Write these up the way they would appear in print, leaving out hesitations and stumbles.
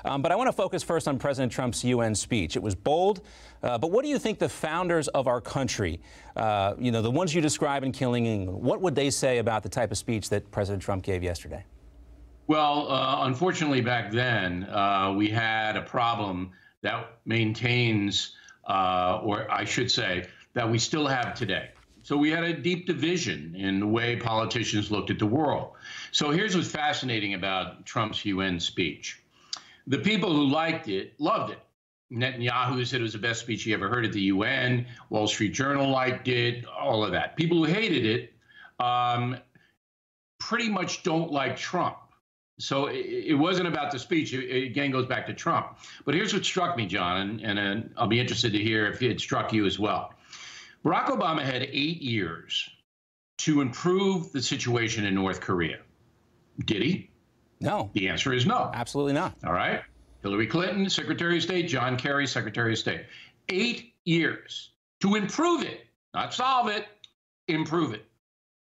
But I want to focus first on President Trump's UN speech. It was bold, but what do you think the founders of our country, the ones you describe in Killing England, what would they say about the type of speech that President Trump gave yesterday? Well, unfortunately, back then, we had a problem that maintains, or I should say, that we still have today. So we had a deep division in the way politicians looked at the world. So here's what's fascinating about Trump's UN speech. The people who liked it loved it. Netanyahu said it was the best speech he ever heard at the UN. Wall Street Journal liked it, all of that. People who hated it pretty much don't like Trump. So it wasn't about the speech. It again goes back to Trump. But here's what struck me, John, and I'll be interested to hear if it struck you as well. Barack Obama had 8 years to improve the situation in North Korea. Did he? No. The answer is no. Absolutely not. All right. Hillary Clinton, Secretary of State. John Kerry, Secretary of State. 8 years to improve it, not solve it, improve it.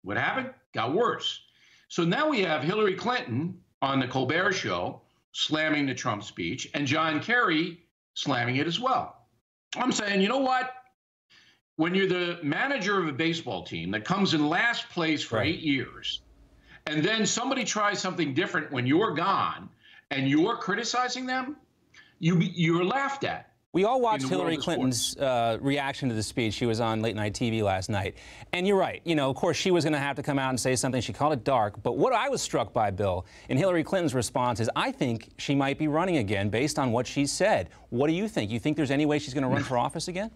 What happened? Got worse. So now we have Hillary Clinton on the Colbert Show slamming the Trump speech and John Kerry slamming it as well. I'm saying, you know what? When you're the manager of a baseball team that comes in last place for 8 years, and then somebody tries something different when you're gone and you're criticizing them, you're laughed at. We all watched Hillary Clinton's reaction to the speech. She was on late night TV last night. And you're right. Of course, she was going to have to come out and say something. She called it dark. But what I was struck by, Bill, in Hillary Clinton's response is I think she might be running again based on what she said. What do you think? You think there's any way she's going to run for office again?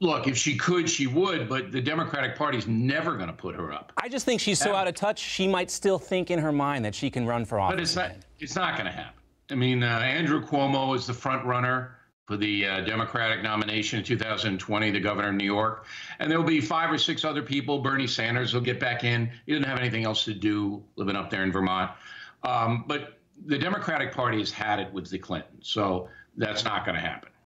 Look, if she could, she would, but the Democratic Party's never going to put her up. I just think she's so out of touch, she might still think in her mind that she can run for office. But it's not going to happen. I mean, Andrew Cuomo is the front runner for the Democratic nomination in 2020, the governor of New York. And there'll be 5 or 6 other people. Bernie Sanders will get back in. He doesn't have anything else to do living up there in Vermont. But the Democratic Party has had it with the Clintons, so that's not going to happen.